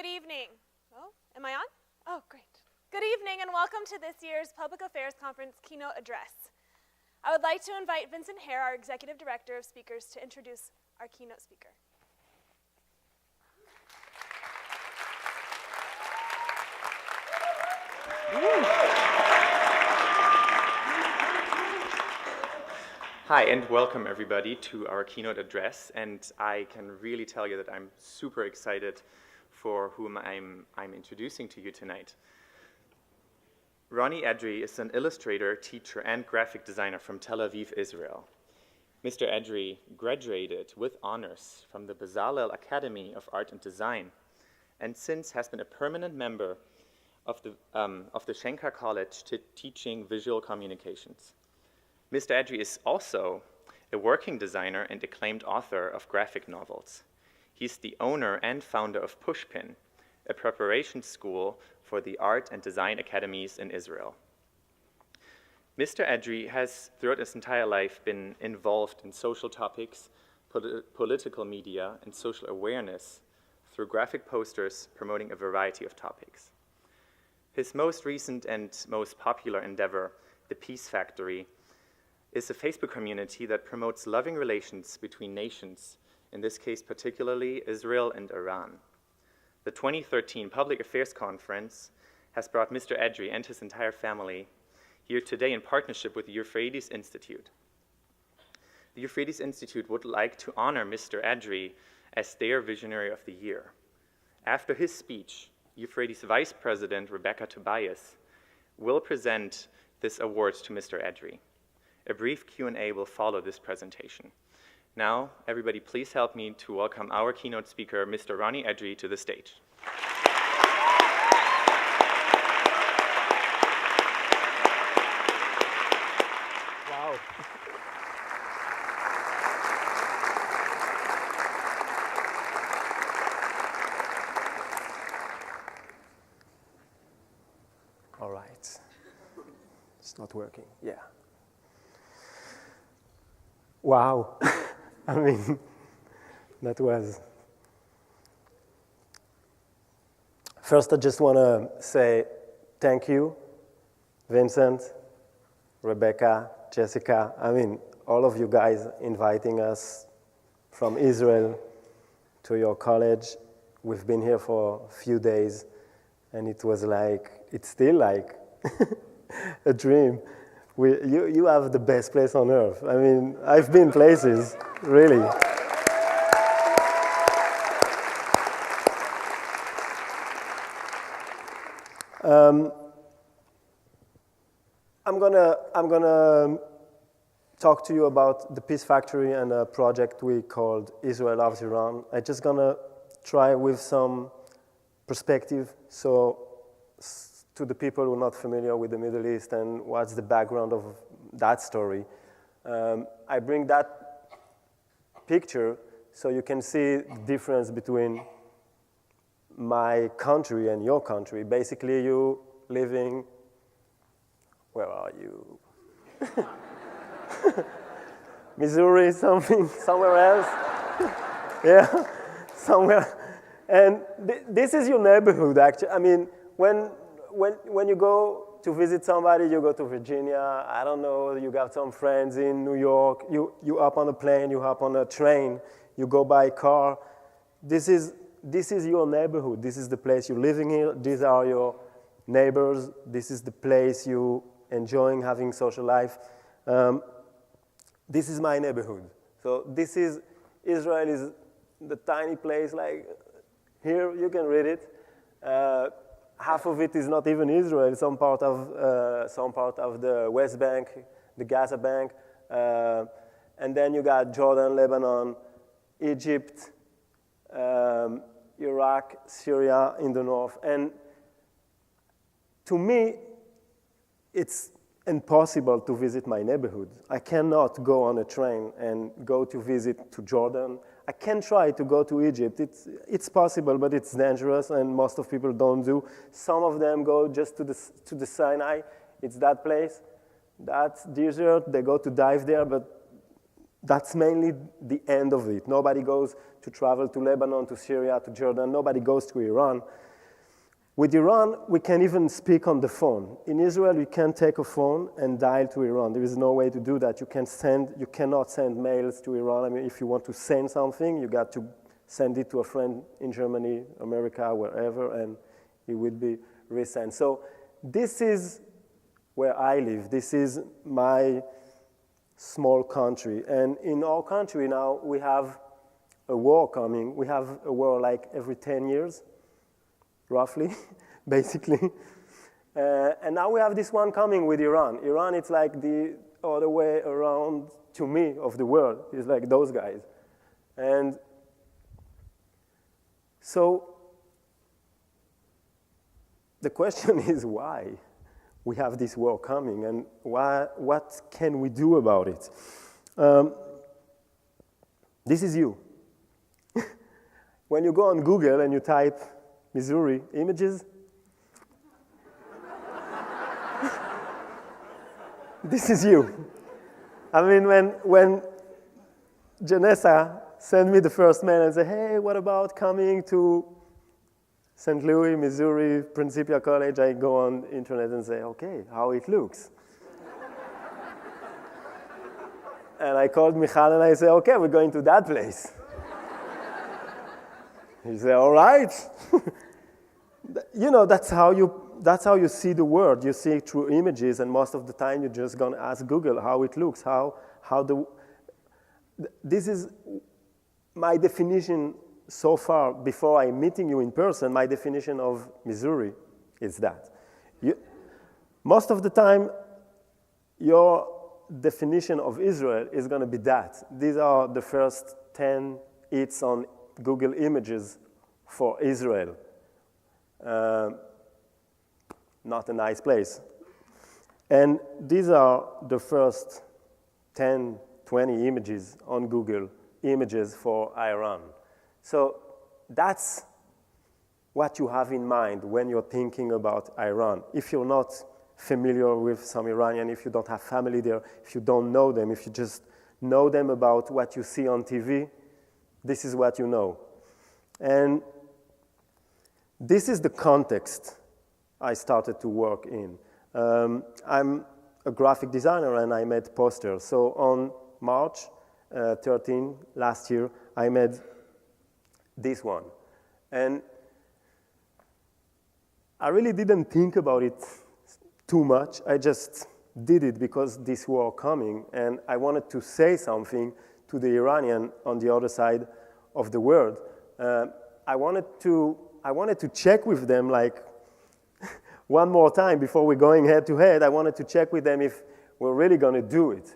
Good evening. Oh, am I on? Oh, great. Good evening and welcome to this year's Public Affairs Conference Keynote Address. I would like to invite Vincent Hare, our Executive Director of Speakers, to introduce our keynote speaker. Hi, and welcome everybody to our keynote address. And I can really tell you that I'm super excited for whom I'm introducing to you tonight. Ronny Edry is an illustrator, teacher, and graphic designer from Tel Aviv, Israel. Mr. Edry graduated with honors from the Bezalel Academy of Art and Design, and since has been a permanent member of the Schenker College teaching visual communications. Mr. Edry is also a working designer and acclaimed author of graphic novels. He's the owner and founder of Pushpin, a preparation school for the art and design academies in Israel. Mr. Edry has, throughout his entire life, been involved in social topics, political media, and social awareness through graphic posters promoting a variety of topics. His most recent and most popular endeavor, The Peace Factory, is a Facebook community that promotes loving relations between nations, in this case particularly Israel and Iran. The 2013 Public Affairs Conference has brought Mr. Edry and his entire family here today in partnership with the Euphrates Institute. The Euphrates Institute would like to honor Mr. Edry as their Visionary of the Year. After his speech, Euphrates Vice President Rebecca Tobias will present this award to Mr. Edry. A brief Q&A will follow this presentation. Now, everybody please help me to welcome our keynote speaker, Mr. Ronny Edry, to the stage. Wow. All right. It's not working. Yeah. Wow. I mean, that was... First, I just want to say thank you, Vincent, Rebecca, Jessica. I mean, all of you guys inviting us from Israel to your college. We've been here for a few days, and it was like, it's still like a dream. You have the best place on earth. I mean, I've been places, really. I'm gonna talk to you about the Peace Factory and a project we called Israel Loves Iran. I'm just gonna try with some perspective, so to the people who are not familiar with the Middle East and what's the background of that story. I bring that picture so you can see the difference between my country and your country. Basically, you living, where are you? Missouri, somewhere else? Yeah, somewhere. And this is your neighborhood, actually. I mean, when you go to visit somebody, you go to Virginia, I don't know, you got some friends in New York, you hop on a plane, you hop on a train, you go by car. This is your neighborhood. This is the place you're living here. These are your neighbors. This is the place you enjoying having social life. This is my neighborhood. So this is, Israel is the tiny place, like here you can read it. Half of it is not even Israel, some part of the West Bank, the Gaza Bank, and then you got Jordan, Lebanon, Egypt, Iraq, Syria in the north. And to me, it's impossible to visit my neighborhood. I cannot go on a train and go to visit to Jordan. I can try to go to Egypt. It's possible, but it's dangerous, and most of people don't do. Some of them go just to the Sinai. It's that place. That's desert. They go to dive there, but that's mainly the end of it. Nobody goes to travel to Lebanon, to Syria, to Jordan. Nobody goes to Iran. With Iran, we can even speak on the phone. In Israel, you can't take a phone and dial to Iran. There is no way to do that. You cannot send mails to Iran. I mean, if you want to send something, you got to send it to a friend in Germany, America, wherever, and it would be resent. So this is where I live. This is my small country. And in our country now, we have a war coming. We have a war like every 10 years, roughly, basically. And now we have this one coming with Iran. Iran, it's like the other way around, to me, of the world. It's like those guys. And so the question is why we have this war coming, and what can we do about it? This is you. When you go on Google and you type Missouri images, this is you. I mean, when Janessa sent me the first mail and said, hey, what about coming to St. Louis, Missouri, Principia College, I go on the internet and say, okay, how it looks. And I called Michal and I said, okay, we're going to that place. He said, all right. You know, that's how you see the world. You see it through images, and most of the time you're just going to ask Google how it looks, this is my definition so far. Before I'm meeting you in person, my definition of Missouri is that. Most of the time, your definition of Israel is going to be that. These are the first 10 hits on Google Images for Israel. Not a nice place. And these are the first 10, 20 images on Google Images for Iran. So that's what you have in mind when you're thinking about Iran. If you're not familiar with some Iranian, if you don't have family there, if you don't know them, if you just know them about what you see on TV, this is what you know. And this is the context I started to work in. I'm a graphic designer and I made posters. So on March 13 last year, I made this one. And I really didn't think about it too much. I just did it because this war coming, and I wanted to say something to the Iranian on the other side of the world. I wanted to check with them, like, one more time before we're going head to head. I wanted to check with them if we're really going to do it.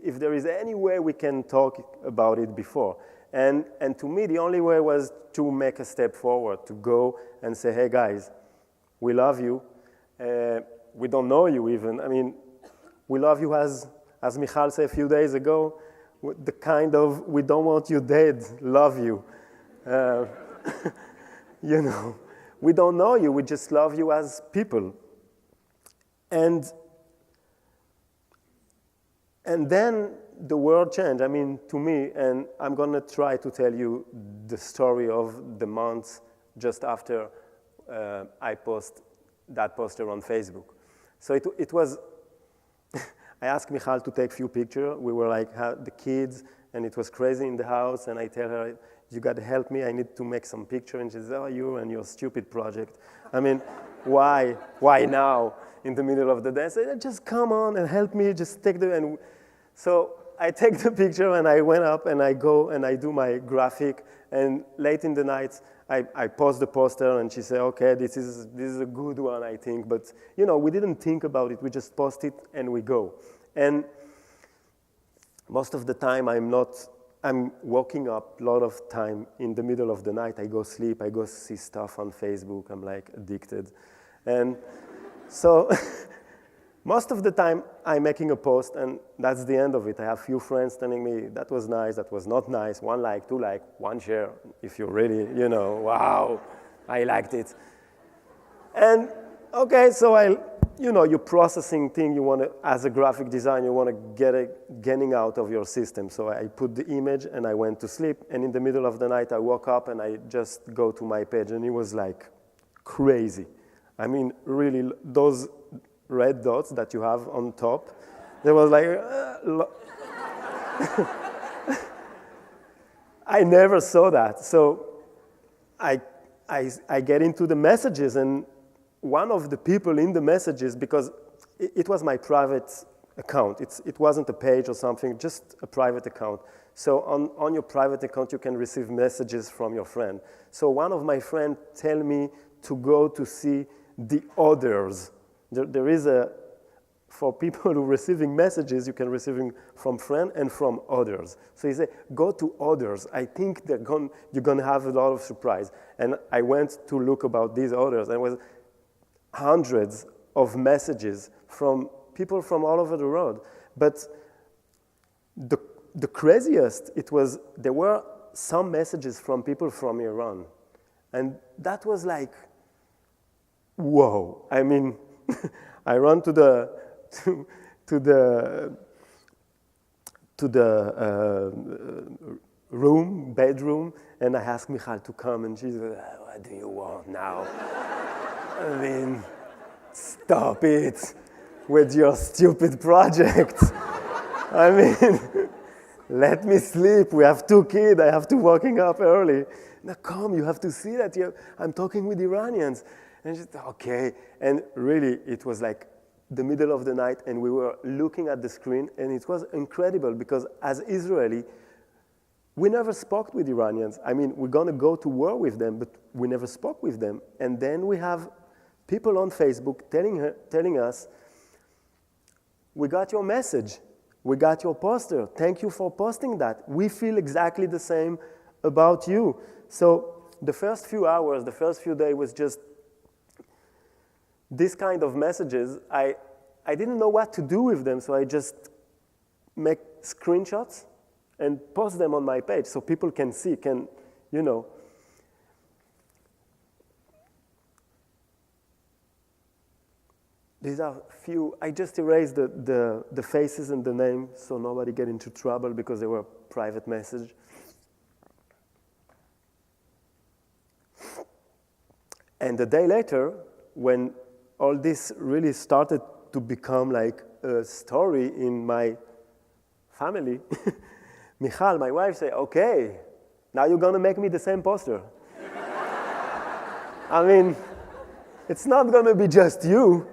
If there is any way we can talk about it before. And to me, the only way was to make a step forward, to go and say, hey guys, we love you. We don't know you even. I mean, we love you as Michal said a few days ago, the kind of, we don't want you dead, love you. You know, we don't know you, we just love you as people. And then the world changed, I mean, to me, and I'm going to try to tell you the story of the months just after I post that poster on Facebook. So it was, I asked Michal to take a few pictures. We were like the kids, and it was crazy in the house, and I tell her, you got to help me, I need to make some picture. And she says, oh, you and your stupid project. I mean, why now, in the middle of the day? I said, just come on and help me, just take the, and so I take the picture and I went up and I go and I do my graphic, and late in the night, I post the poster and she said, okay, this is a good one, I think, but you know, we didn't think about it, we just post it and we go. And most of the time I'm waking up a lot of time in the middle of the night, I go sleep, I go see stuff on Facebook, I'm like addicted. And so most of the time I'm making a post and that's the end of it. I have few friends telling me, that was nice, that was not nice, 1 like, 2 like, 1 share, if you really, you know, wow, I liked it. And okay, so you're processing thing you want to, as a graphic designer, you want to getting out of your system. So I put the image and I went to sleep. And in the middle of the night, I woke up and I just go to my page, and it was like crazy. I mean, really, those red dots that you have on top, there was like, I never saw that. So I get into the messages, and one of the people in the messages, because it was my private account. It wasn't a page or something, just a private account. So on your private account, you can receive messages from your friend. So one of my friends tell me to go to see the others. There is for people who are receiving messages, you can receive them from friends and from others. So he said, go to others. I think you're going to have a lot of surprise. And I went to look about these others, and it was hundreds of messages from people from all over the world. But the craziest, there were some messages from people from Iran. And that was like, whoa. I mean, I run to the bedroom, and I asked Michal to come, and she's like, what do you want now? I mean, stop it with your stupid project. I mean, let me sleep. We have 2 kids. I have to waking up early. Now come, you have to see that. I'm talking with Iranians. And she said, okay. And really, it was like the middle of the night, and we were looking at the screen, and it was incredible because as Israeli, we never spoke with Iranians. I mean, we're going to go to war with them, but we never spoke with them. And then we have people on Facebook telling us, we got your message. We got your poster. Thank you for posting that. We feel exactly the same about you. So the first few hours, the first few days was just this kind of messages. I didn't know what to do with them, so I just make screenshots and post them on my page so people can see, These are few. I just erased the faces and the names so nobody get into trouble because they were private message. And a day later, when all this really started to become like a story in my family, Michal, my wife, said, okay, now you're going to make me the same poster. I mean, it's not going to be just you.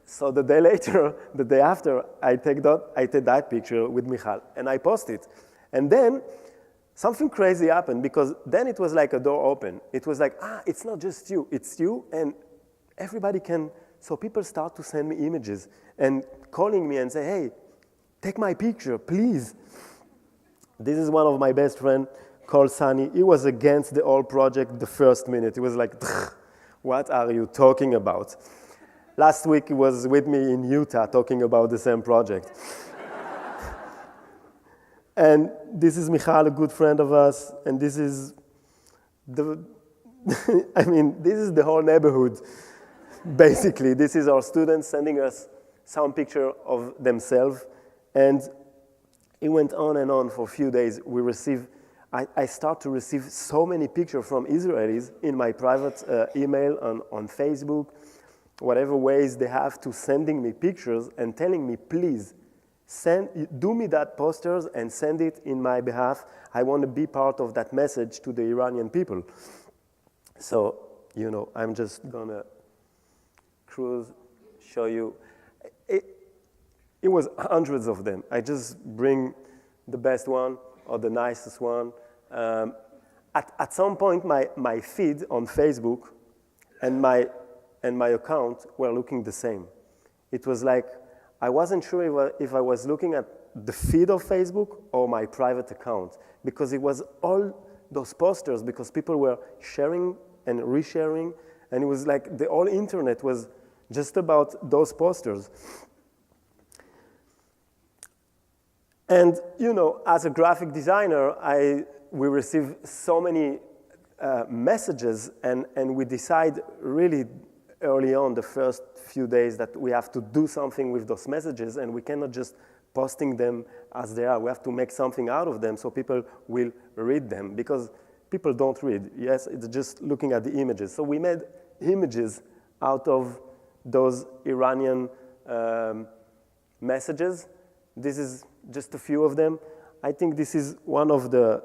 So the day later, the day after, I take that picture with Michal, and I post it. And then something crazy happened, because then it was like a door open. It was like, it's not just you, it's you, and everybody can. So people start to send me images and calling me and say, hey, take my picture, please. This is one of my best friends called Sunny. He was against the whole project the first minute. He was like, what are you talking about? Last week he was with me in Utah talking about the same project. And this is Michal, a good friend of us, and this is this is the whole neighborhood. Basically, this is our students sending us some picture of themselves, and it went on and on for a few days. I start to receive so many pictures from Israelis in my private email on Facebook, whatever ways they have to sending me pictures and telling me, please, do me that posters and send it in my behalf. I want to be part of that message to the Iranian people. So, I'm just gonna show you. It was hundreds of them. I just bring the best one or the nicest one. At some point, my feed on Facebook and my account were looking the same. It was like, I wasn't sure if I was looking at the feed of Facebook or my private account, because it was all those posters, because people were sharing and resharing, and it was like the whole internet was just about those posters. And, as a graphic designer, we receive so many messages, and we decide really early on, the first few days, that we have to do something with those messages, and we cannot just posting them as they are. We have to make something out of them so people will read them, because people don't read. Yes, it's just looking at the images. So we made images out of those Iranian messages. This is just a few of them. I think this is one of the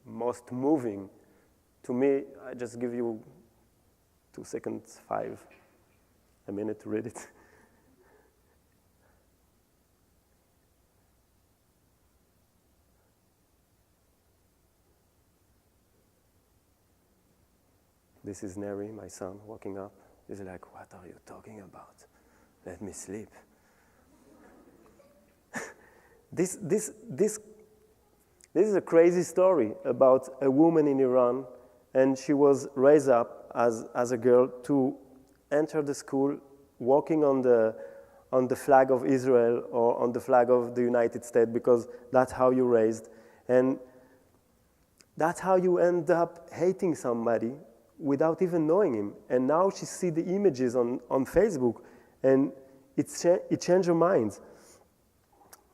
most moving. To me, I just give you 2 seconds, a minute to read it. This is Neri, my son, walking up. He's like, "What are you talking about? Let me sleep." This is a crazy story about a woman in Iran, and she was raised up as a girl to enter the school walking on the flag of Israel or on the flag of the United States, because that's how you're raised. And that's how you end up hating somebody without even knowing him. And now she sees the images on Facebook, and it changed her mind.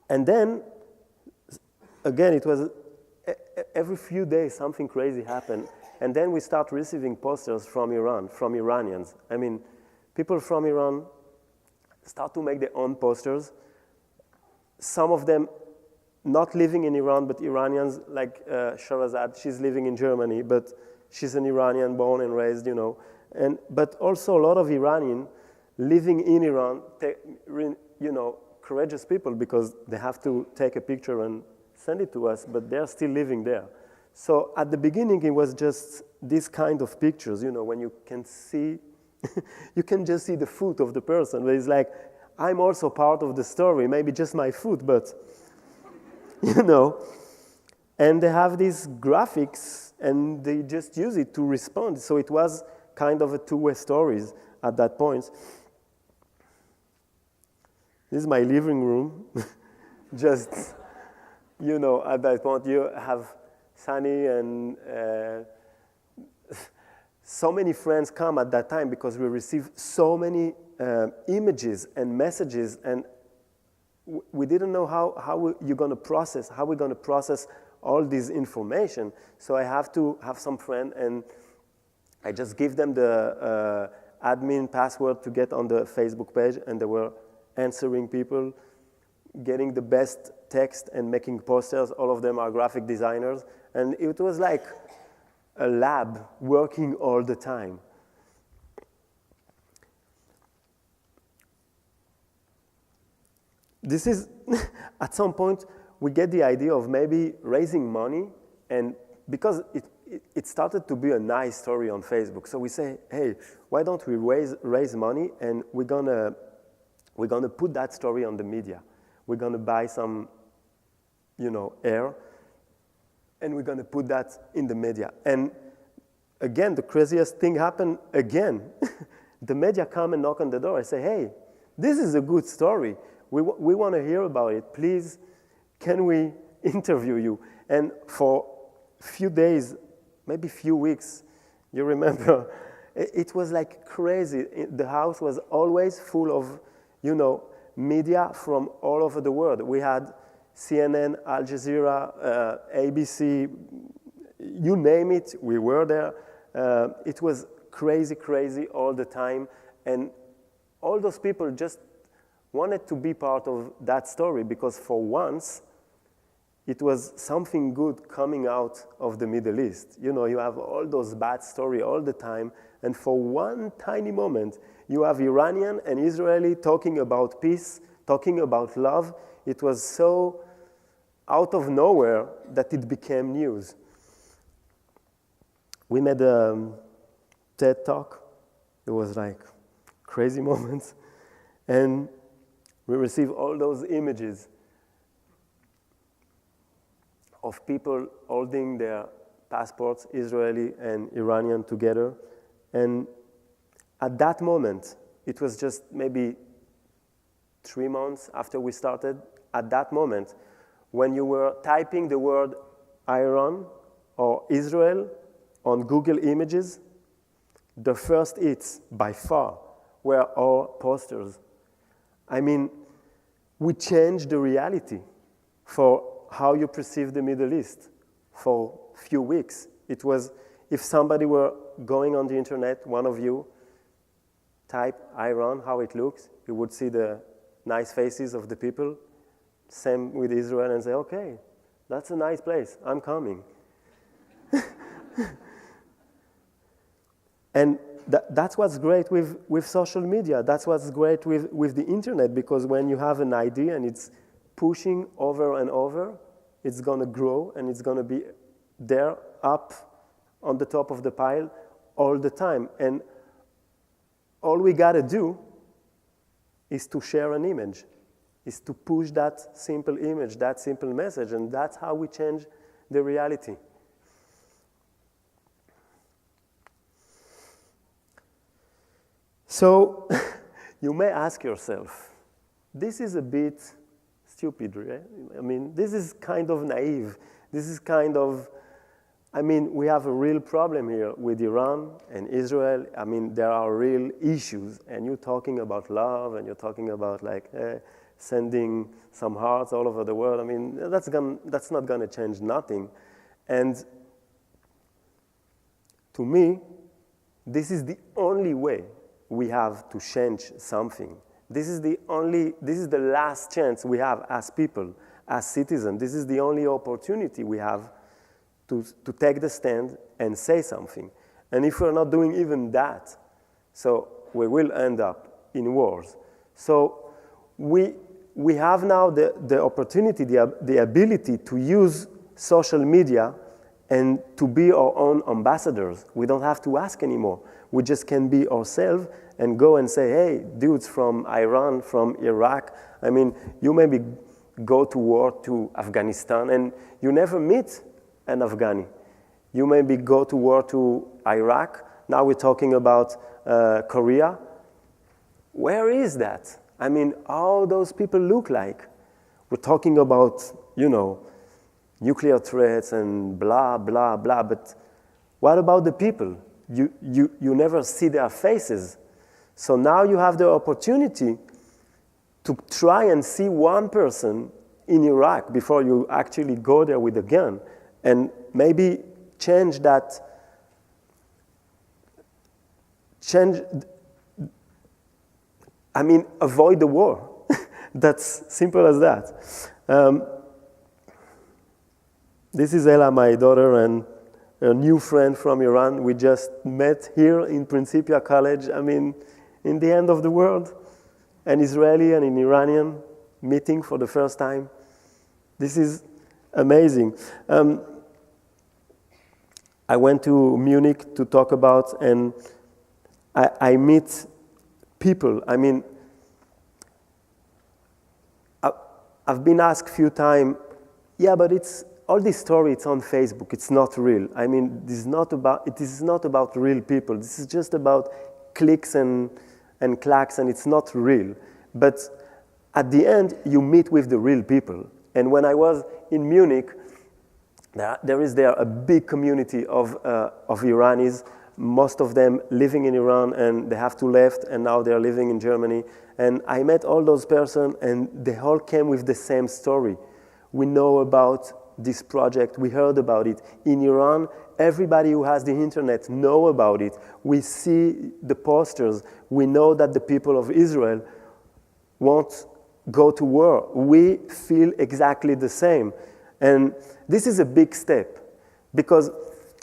And then, again, it was every few days something crazy happened. And then we start receiving posters from Iran, from Iranians. I mean, people from Iran start to make their own posters. Some of them not living in Iran, but Iranians, like Shahrazad, she's living in Germany, but she's an Iranian, born and raised, but also a lot of Iranian living in Iran, courageous people, because they have to take a picture and send it to us, but they're still living there. So at the beginning, it was just this kind of pictures, when you can see, you can just see the foot of the person, but it's like, I'm also part of the story, maybe just my foot, but, And they have these graphics, and they just use it to respond. So it was kind of a two-way stories at that point. This is my living room. Just, at that point, you have Sunny and so many friends come at that time, because we received so many images and messages, and we didn't know how we're going to process all this information. So I have to have some friend, and I just give them the admin password to get on the Facebook page, and they were answering people, getting the best text and making posters. All of them are graphic designers, and it was like a lab working all the time. This is, at some point, we get the idea of maybe raising money, and because it started to be a nice story on Facebook, so we say, hey, why don't we raise money, and we're gonna put that story on the media. We're gonna buy some, air, and we're gonna put that in the media. And again, the craziest thing happened again. The media come and knock on the door and say, hey, this is a good story. We want to hear about it. Please, can we interview you? And for a few days, maybe a few weeks, you remember, it was like crazy. The house was always full of, media from all over the world. We had CNN, Al Jazeera, ABC, you name it, we were there. It was crazy all the time. And all those people just wanted to be part of that story, because for once, it was something good coming out of the Middle East. You have all those bad stories all the time, and for one tiny moment, you have Iranian and Israeli talking about peace, talking about love. It was so out of nowhere that it became news. We made a TED Talk. It was like crazy moments. And we received all those images of people holding their passports, Israeli and Iranian together. And at that moment, it was just maybe 3 months after we started, at that moment, when you were typing the word Iran or Israel on Google Images, the first hits by far were our posters. I mean, we changed the reality for how you perceive the Middle East for a few weeks. It was, if somebody were going on the internet, one of you, type Iran, how it looks, you would see the nice faces of the people. Same with Israel, and say, okay, that's a nice place, I'm coming. And that's what's great with social media. That's what's great with the internet, because when you have an idea and it's pushing over and over, it's going to grow and it's going to be there up on the top of the pile all the time. And all we got to do is to share an image, is to push that simple image, that simple message, and that's how we change the reality. So you may ask yourself, this is a bit stupid, right? I mean, this is kind of naive. This is kind of, I mean, we have a real problem here with Iran and Israel. I mean, there are real issues, and you're talking about love, and you're talking about like sending some hearts all over the world. I mean, that's not going to change nothing. And to me, this is the only way we have to change something. This is the last chance we have as people, as citizens. This is the only opportunity we have to take the stand and say something. And if we're not doing even that, so we will end up in wars. So we have now the opportunity, the ability to use social media and to be our own ambassadors. We don't have to ask anymore. We just can be ourselves and go and say, hey, dudes from Iran, from Iraq, I mean, you maybe go to war to Afghanistan and you never meet an Afghani. You maybe go to war to Iraq. Now we're talking about Korea. Where is that? I mean, how those people look like? We're talking about, you know, nuclear threats and blah, blah, blah, but what about the people? You never see their faces. So now you have the opportunity to try and see one person in Iraq before you actually go there with a gun and maybe avoid the war. That's simple as that. This is Ella, my daughter, and a new friend from Iran. We just met here in Principia College. I mean, in the end of the world, an Israeli and an Iranian meeting for the first time. This is amazing. I went to Munich to talk about, and I meet people. I mean, I've been asked a few times, yeah, but all this story, it's on Facebook, it's not real. I mean, it is not about real people. This is just about clicks and clacks, and it's not real. But at the end, you meet with the real people. And when I was in Munich, there is a big community of Iranis, most of them living in Iran, and they have to left, and now they're living in Germany. And I met all those persons, and they all came with the same story. We know about this project, we heard about it. In Iran, everybody who has the internet know about it. We see the posters. We know that the people of Israel won't go to war. We feel exactly the same. And this is a big step, because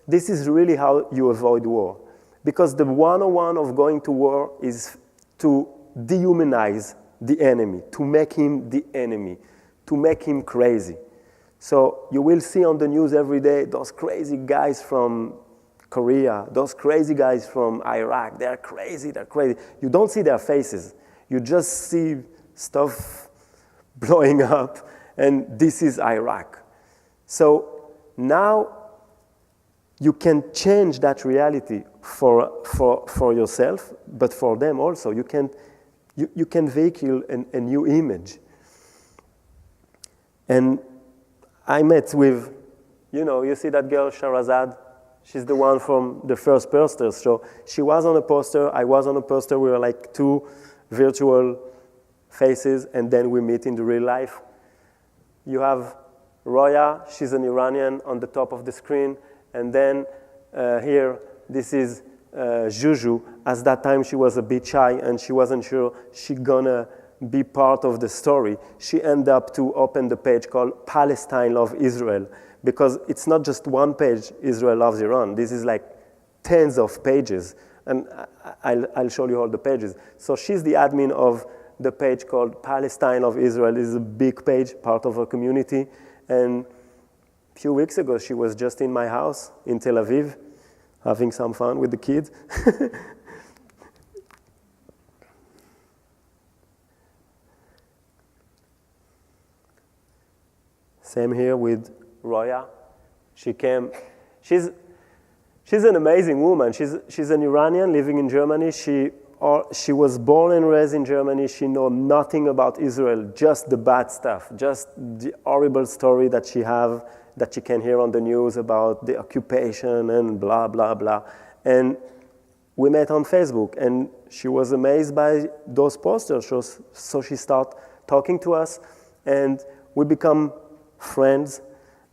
this is really how you avoid war. Because the 101 of going to war is to dehumanize the enemy, to make him the enemy, to make him crazy. So you will see on the news every day those crazy guys from Korea, those crazy guys from Iraq. They're crazy, they're crazy. You don't see their faces. You just see stuff blowing up, and this is Iraq. So now you can change that reality for yourself, but for them also. You can vehicle a new image. And I met with, You see that girl, Shahrazad? She's the one from the first poster. So she was on a poster, I was on a poster. We were like two virtual faces, and then we meet in the real life. You have Roya, she's an Iranian on the top of the screen. And then here, this is Juju. At that time, she was a bit shy, and she wasn't sure she's gonna be part of the story. She ended up to open the page called Palestine Love Israel, because it's not just one page, Israel loves Iran. This is like tens of pages, and I'll show you all the pages. So she's the admin of the page called Palestine Love Israel. It's a big page, part of her community. And a few weeks ago, she was just in my house in Tel Aviv, having some fun with the kids. Same here with Roya. She came. She's an amazing woman. She's an Iranian living in Germany. She was born and raised in Germany. She knows nothing about Israel, just the bad stuff, just the horrible story that she can hear on the news about the occupation and blah, blah, blah. And we met on Facebook, and she was amazed by those posters. So she started talking to us, and we become friends.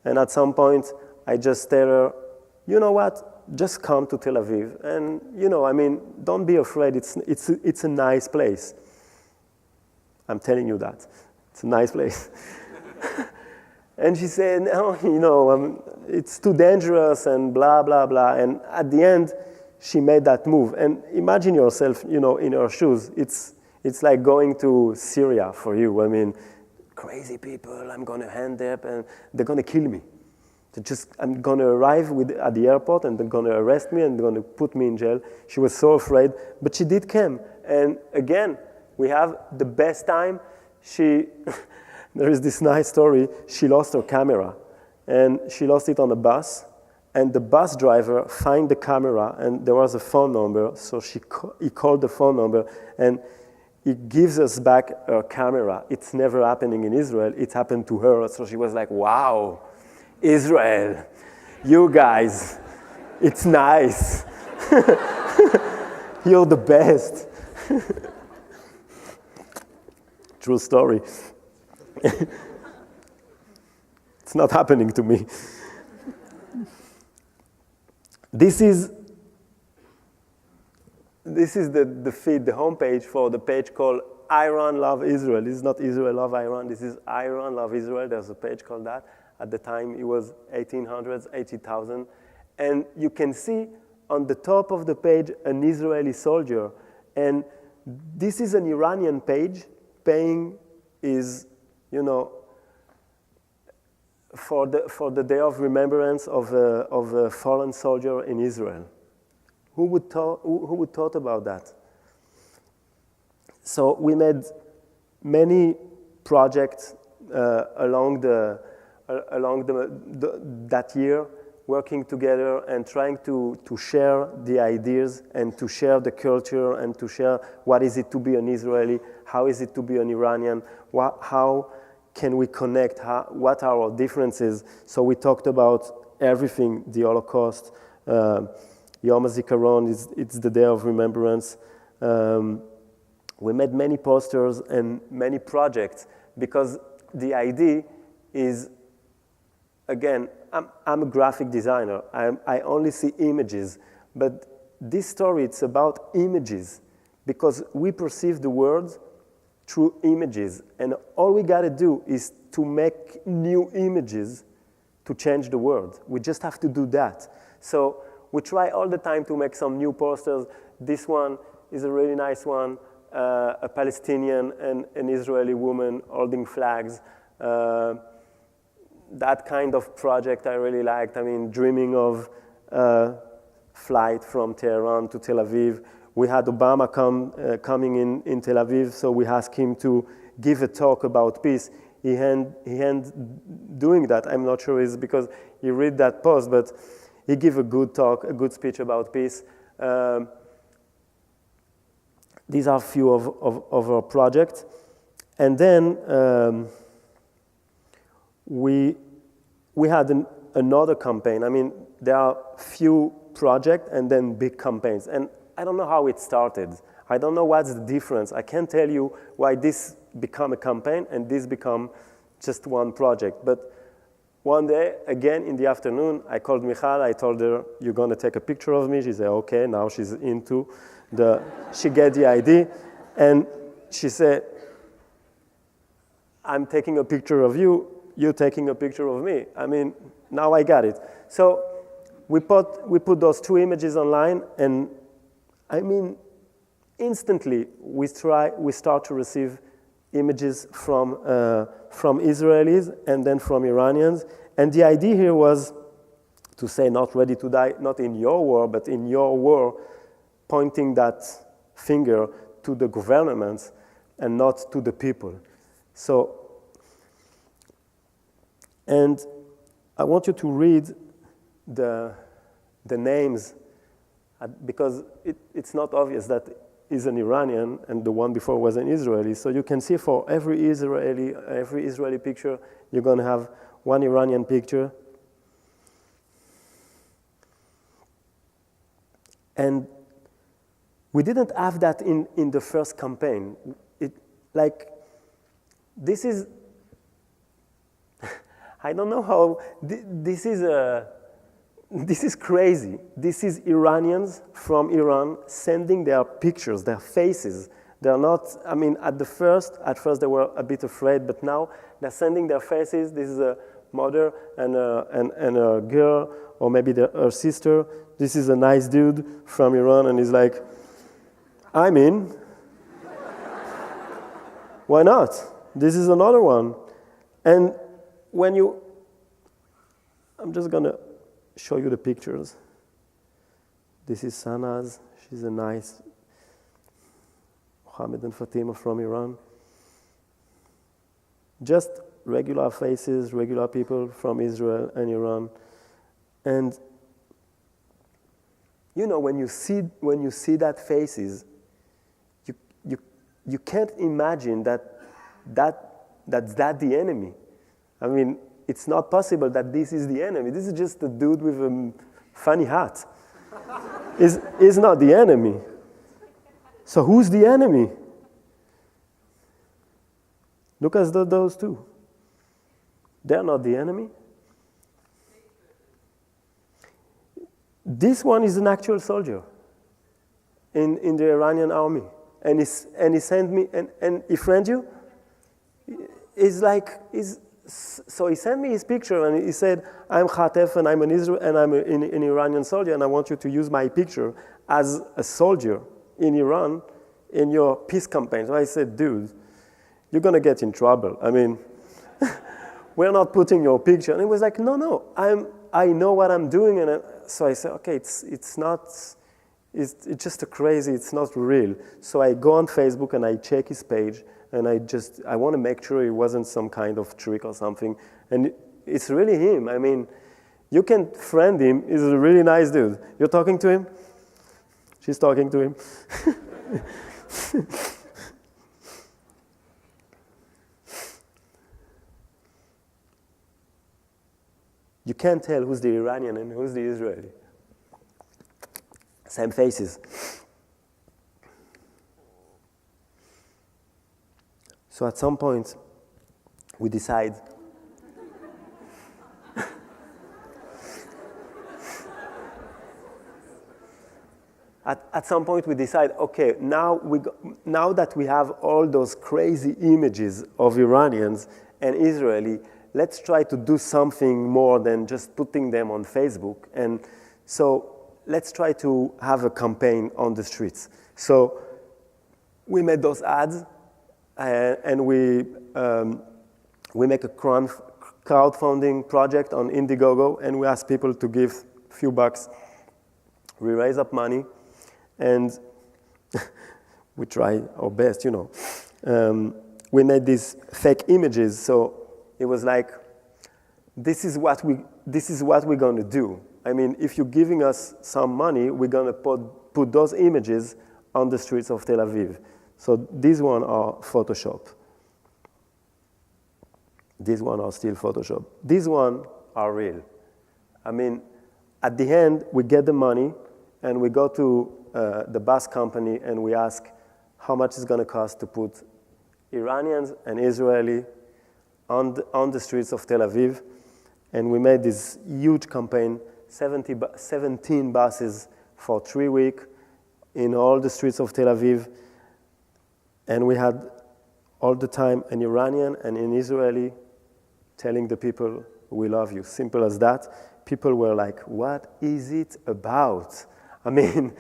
And at some point, I just tell her, you know what? Just come to Tel Aviv. And, don't be afraid. It's a nice place. I'm telling you that. It's a nice place. And she said, no, it's too dangerous and blah, blah, blah. And at the end, she made that move. And imagine yourself, in her shoes. It's like going to Syria for you. Crazy people, I'm going to end up and they're going to kill me. I'm going to arrive at the airport, and they're going to arrest me and they're going to put me in jail. She was so afraid, but she did come. And again, we have the best time. There is this nice story. She lost her camera, and she lost it on a bus. And the bus driver found the camera, and there was a phone number. So he called the phone number, and he gives us back her camera. It's never happening in Israel. It happened to her. So she was like, wow, Israel, you guys, it's nice. You're the best. True story. It's not happening to me. This is the feed, the homepage for the page called Iran Love Israel. This is not Israel Love Iran. This is Iran Love Israel. There's a page called that. At the time, it was 1800s, 80,000. And you can see on the top of the page an Israeli soldier. And this is an Iranian page. Paying is, for the day of remembrance of a fallen soldier in Israel. Who would thought about that? So we made many projects along that year, working together and trying to share the ideas and to share the culture and to share what is it to be an Israeli, how is it to be an Iranian, how can we connect, what are our differences. So we talked about everything, the Holocaust, Yom HaZikaron, it's the day of remembrance. We made many posters and many projects because the idea is, again, I'm a graphic designer. I only see images, but this story, it's about images because we perceive the world through images, and all we gotta do is to make new images to change the world. We just have to do that. So we try all the time to make some new posters. This one is a really nice one, a Palestinian and an Israeli woman holding flags. That kind of project I really liked. Dreaming of a flight from Tehran to Tel Aviv. We had Obama coming in Tel Aviv, so we asked him to give a talk about peace. He doing that. I'm not sure it's because he read that post, but he gave a good talk, a good speech about peace. These are a few of our projects. And then we had another campaign. I mean, there are few projects and then big campaigns. And I don't know how it started. I don't know what's the difference. I can't tell you why this become a campaign and this become just one project. But one day, again in the afternoon, I called Michal. I told her, you're going to take a picture of me? She said, okay. Now she's into she get the idea. And she said, I'm taking a picture of you. You're taking a picture of me. I mean, now I got it. So we put those two images online, and I mean, instantly we start to receive images from Israelis and then from Iranians. And the idea here was to say, not ready to die, not in your war, but in your war, pointing that finger to the governments and not to the people. So, and I want you to read the names, because it's not obvious that is an Iranian and the one before was an Israeli. So you can see for every Israeli picture, you're going to have one Iranian picture. And we didn't have that in the first campaign. This is, I don't know how, this is crazy. This is Iranians from Iran sending their pictures, their faces. They're not, I mean, at first they were a bit afraid, but now they're sending their faces. This is a mother and a girl, or maybe her sister. This is a nice dude from Iran, and he's like, I'm in. Why not? This is another one. And I'm just going to show you the pictures. This is Sanaz. She's a nice Mohammed and Fatima from Iran. Just regular faces, regular people from Israel and Iran. And you know, when you see that faces, you can't imagine that's the enemy. I mean, it's not possible that this is the enemy. This is just a dude with a funny hat. Is not the enemy. So who's the enemy? Look at those two. They're not the enemy. This one is an actual soldier in the Iranian army. And he sent me, and he friend you? So he sent me his picture, and he said, I'm Khatef, and I'm an Iranian soldier, and I want you to use my picture as a soldier in Iran in your peace campaign. So I said, dude, you're going to get in trouble. I mean, we're not putting your picture. And he was like, no, I know what I'm doing. And so I said, okay, it's just a crazy, it's not real. So I go on Facebook and I check his page, and I want to make sure it wasn't some kind of trick or something. And it's really him. I mean, you can friend him. He's a really nice dude. You're talking to him? She's talking to him. You can't tell who's the Iranian and who's the Israeli. Same faces. So at some point, we decide at some point we decide, okay, now that we have all those crazy images of Iranians and Israeli, let's try to do something more than just putting them on Facebook. And so let's try to have a campaign on the streets. So we made those ads, and we make a crowdfunding project on Indiegogo, and we ask people to give a few bucks. We raise up money, and we try our best, you know. We made these fake images, so it was like, this is what we're going to do. I mean, if you're giving us some money, we're going to put those images on the streets of Tel Aviv. So these ones are Photoshop. These ones are still Photoshop. These ones are real. I mean, at the end, we get the money, and we go to the bus company, and we ask how much it's going to cost to put Iranians and Israeli on the streets of Tel Aviv. And we made this huge campaign, 17 buses for 3 weeks in all the streets of Tel Aviv. And we had all the time an Iranian and an Israeli telling the people, we love you. Simple as that. People were like, what is it about? I mean,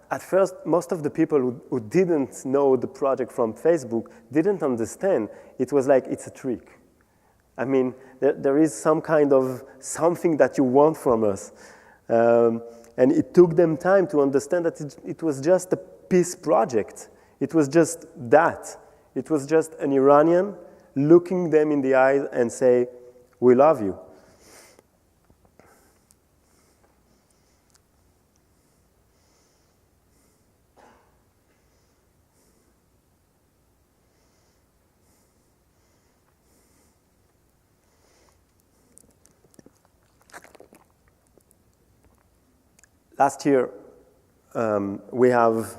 at first, most of the people who didn't know the project from Facebook didn't understand. It was like, it's a trick. I mean, there is some kind of something that you want from us. And it took them time to understand that it was just a peace project. It was just that. It was just an Iranian looking them in the eyes and say, we love you. Last year, we have,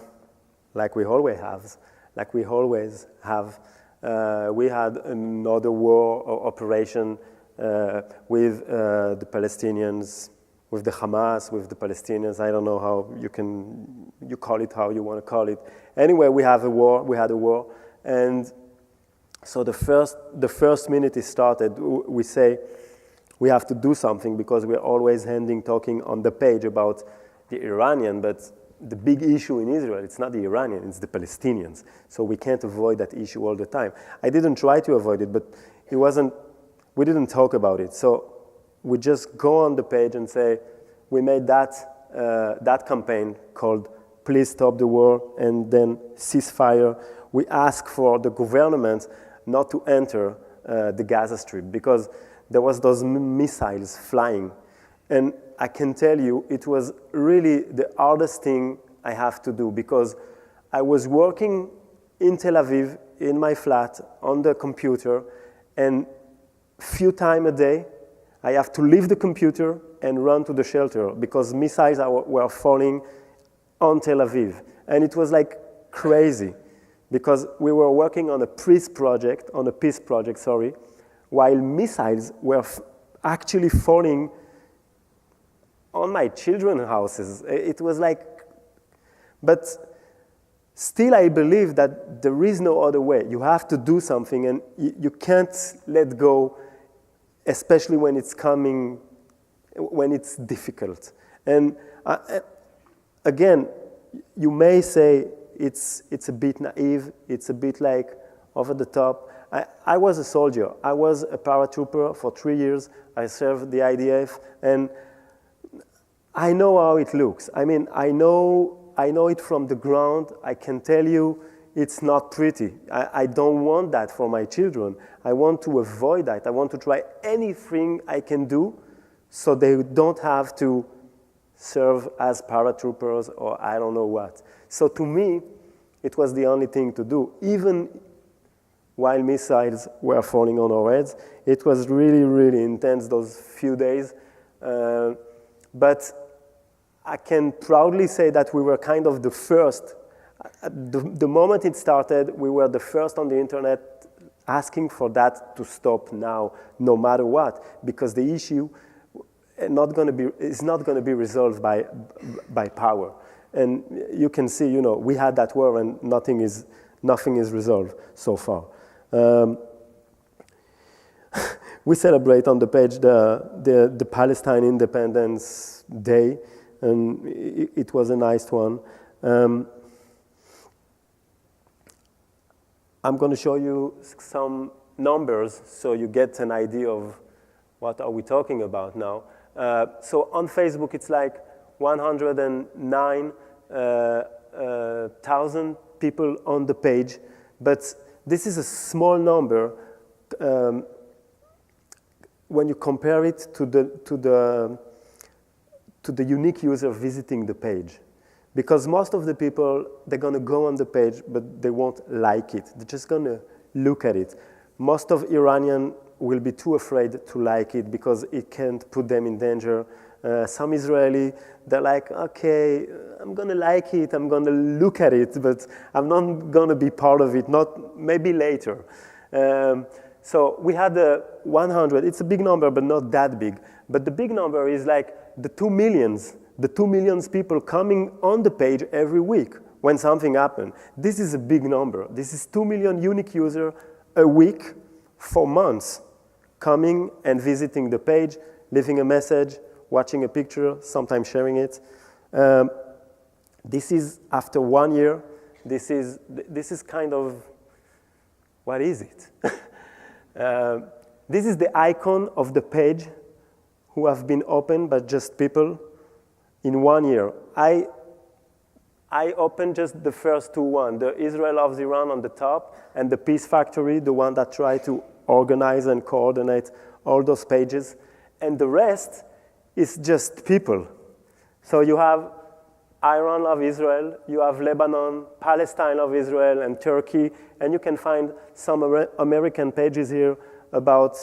like we always have, we had another war operation with the Palestinians, with the Hamas, with the Palestinians. I don't know how you call it how you want to call it. Anyway, we had a war, and so the first minute it started, we say we have to do something because we're always talking on the page about the Iranian, but the big issue in Israel, it's not the Iranian, it's the Palestinians. So we can't avoid that issue all the time. I didn't try to avoid it, but we didn't talk about it. So we just go on the page and say, we made that campaign called Please Stop the War and then Ceasefire. We ask for the government not to enter the Gaza Strip because there was those missiles flying. And I can tell you, it was really the hardest thing I have to do because I was working in Tel Aviv in my flat on the computer, and few times a day, I have to leave the computer and run to the shelter because missiles were falling on Tel Aviv. And it was like crazy because we were working on a peace project, while missiles were actually falling on my children's houses. It was like, but still I believe that there is no other way. You have to do something and you can't let go, especially when it's coming, when it's difficult. And again, you may say it's a bit naive, it's a bit like over the top. I was a soldier. I was a paratrooper for 3 years. I served the IDF, and I know how it looks. I mean, I know it from the ground. I can tell you it's not pretty. I don't want that for my children. I want to avoid that. I want to try anything I can do so they don't have to serve as paratroopers or I don't know what. So to me, it was the only thing to do. Even while missiles were falling on our heads, it was really, really intense those few days. But I can proudly say that we were kind of the first. The moment it started, we were the first on the internet asking for that to stop now, no matter what, because the issue is not going to be resolved by power. And you can see, we had that war and nothing is resolved so far. We celebrate on the page the Palestine Independence Day, and it was a nice one. I'm going to show you some numbers so you get an idea of what are we talking about now. So on Facebook, it's like 109,000 people on the page, but this is a small number when you compare it to the unique user visiting the page. Because most of the people, they're going to go on the page, but they won't like it. They're just going to look at it. Most of Iranian will be too afraid to like it because it can't put them in danger. Some Israeli, they're like, okay, I'm going to like it, I'm going to look at it, but I'm not going to be part of it, not maybe later. So we had 100. It's a big number, but not that big. But the big number is like the 2 million people coming on the page every week when something happened. This is a big number. This is 2 million unique users a week for months coming and visiting the page, leaving a message, watching a picture, sometimes sharing it. This is after 1 year. This is kind of, what is it? This is the icon of the page who have been opened by just people in 1 year. I opened just the first two ones, the Israel Loves Iran on the top and the Peace Factory, the one that tried to organize and coordinate all those pages. And the rest is just people. So you have Iran Love Israel, you have Lebanon, Palestine Love Israel, and Turkey, and you can find some American pages here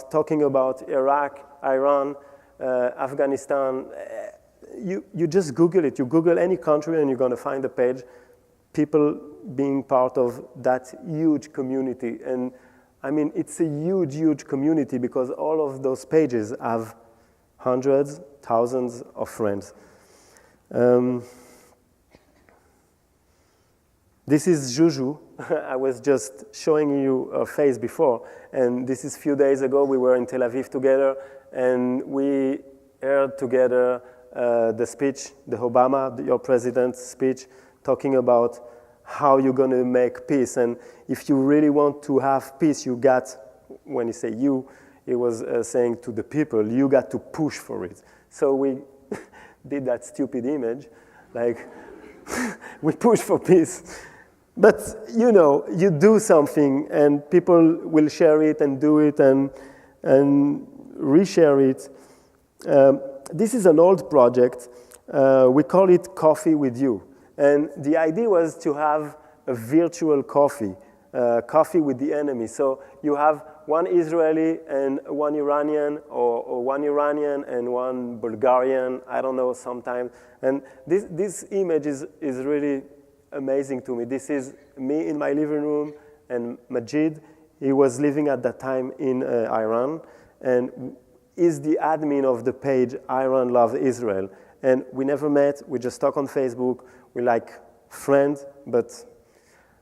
talking about Iraq, Iran, Afghanistan. You just Google it. You Google any country and you're going to find a page, people being part of that huge community. And I mean, it's a huge, huge community because all of those pages have hundreds, thousands of friends. This is Juju. I was just showing you her face before, and this is a few days ago. We were in Tel Aviv together, and we heard together the speech, the Obama, your president's speech, talking about how you're going to make peace. And if you really want to have peace, you got, when he say you, he was saying to the people, you got to push for it. So we did that stupid image, like we push for peace. But, you know, you do something and people will share it and do it and reshare it. This is an old project. We call it Coffee with You. And the idea was to have a virtual coffee with the enemy. So you have one Israeli and one Iranian, or one Iranian and one Bulgarian, I don't know, sometimes. And this image is really amazing to me. This is me in my living room and Majid. He was living at that time in Iran and is the admin of the page Iran Love Israel. And we never met. We just talk on Facebook. We're like friends, but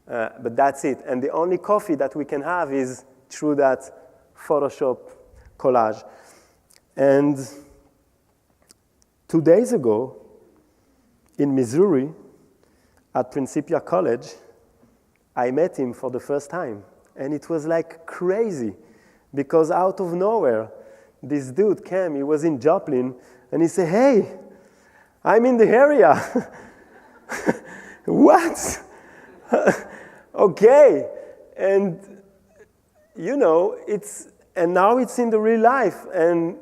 that's it. And the only coffee that we can have is through that Photoshop collage. And 2 days ago, in Missouri, at Principia College, I met him for the first time. And it was like crazy, because out of nowhere, this dude came, he was in Joplin, and he said, hey, I'm in the area. What? Okay. And, you know, and now it's in the real life. And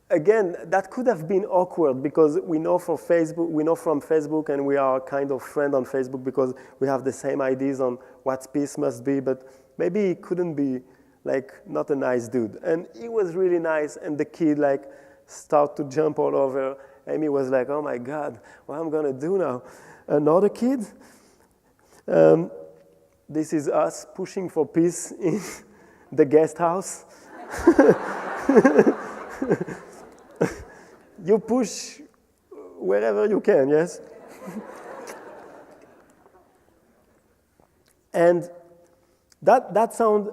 again, that could have been awkward because we know from Facebook and we are kind of friends on Facebook because we have the same ideas on what peace must be, but maybe he couldn't be like not a nice dude. And he was really nice, and the kid like started to jump all over. Amy was like, oh my God, what am I gonna do now? Another kid? This is us pushing for peace in the guest house. You push wherever you can, yes? And that sounds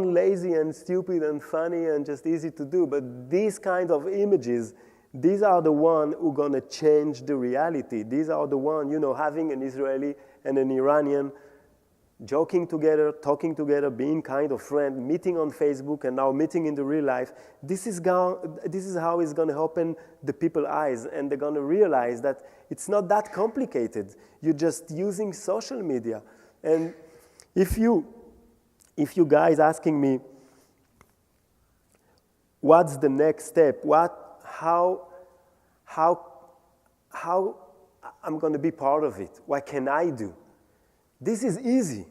lazy and stupid and funny and just easy to do, but these kind of images, these are the ones who are going to change the reality. These are the ones, you know, having an Israeli and an Iranian joking together, talking together, being kind of friends, meeting on Facebook and now meeting in the real life. This is how it's going to open the people's eyes, and they're going to realize that it's not that complicated. You're just using social media. And if you guys asking me, what's the next step? How I'm going to be part of it? What can I do? This is easy.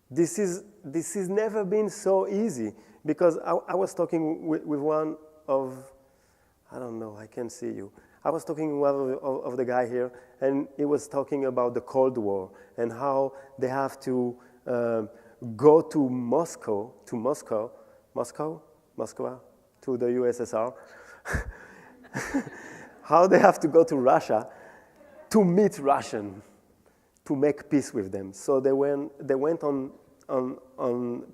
This is never been so easy. Because I was talking with one of, I don't know, I can't see you. I was talking with one of the guy here, and he was talking about the Cold War and how they have to go to Moscow, to the USSR, how they have to go to Russia to meet Russian, to make peace with them. So they went on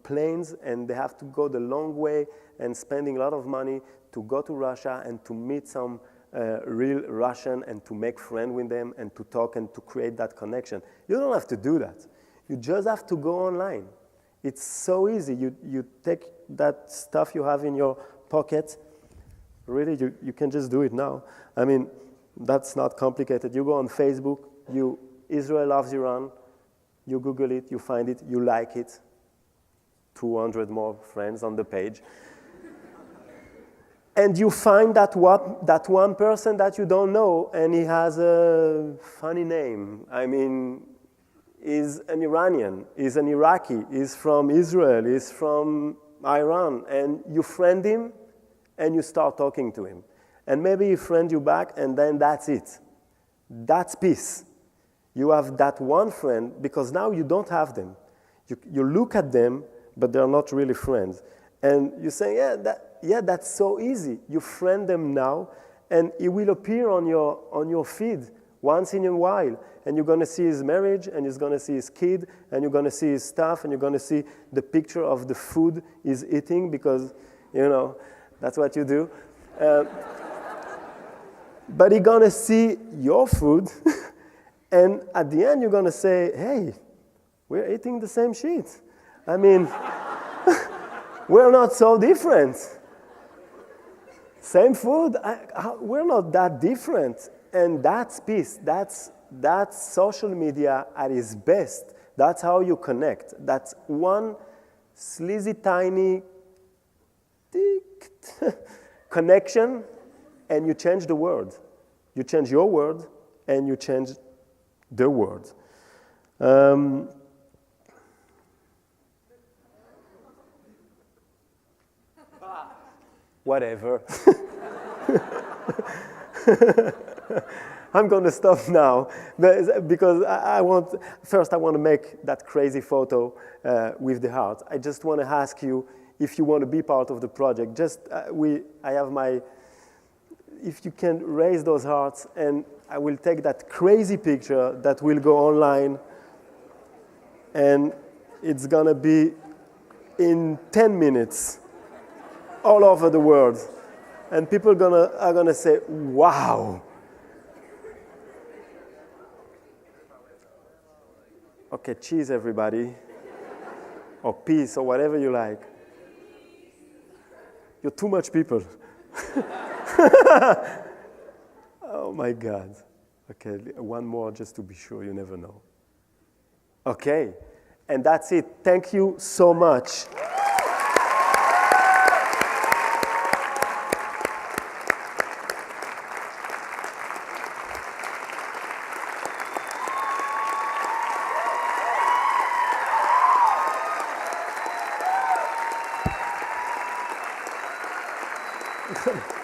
planes, and they have to go the long way and spending a lot of money to go to Russia and to meet some real Russian and to make friends with them and to talk and to create that connection. You don't have to do that. You just have to go online. It's so easy. You take that stuff you have in your pocket. Really, you can just do it now. I mean, that's not complicated. You go on Facebook, Israel loves Iran, you Google it, you find it, you like it. 200 more friends on the page. And you find that one person that you don't know, and he has a funny name. I mean, he's an Iranian, he's an Iraqi, he's from Israel, he's from Iran, and you friend him, and you start talking to him. And maybe he friend you back, and then that's it. That's peace. You have that one friend, because now you don't have them. You look at them, but they're not really friends. And you say, yeah, that's so easy. You friend them now, and it will appear on your feed once in a while. And you're going to see his marriage, and you're going to see his kid, and you're going to see his stuff, and you're going to see the picture of the food he's eating, because, that's what you do. But you're going to see your food, and at the end, you're going to say, hey, we're eating the same shit. I mean, we're not so different. Same food, we're not that different. And that's peace. That's social media at its best. That's how you connect. That's one sleazy, tiny connection, and you change the world. You change your world, and you change the world. Whatever. I'm going to stop now because I want to make that crazy photo with the heart. I just want to ask you if you want to be part of the project. If you can raise those hearts, and I will take that crazy picture that will go online, and it's going to be in 10 minutes all over the world. And people are gonna say, wow. Okay, cheese, everybody. Or peace, or whatever you like. You're too much people. Oh my God. Okay, one more just to be sure, you never know. Okay, and that's it. Thank you so much. Good.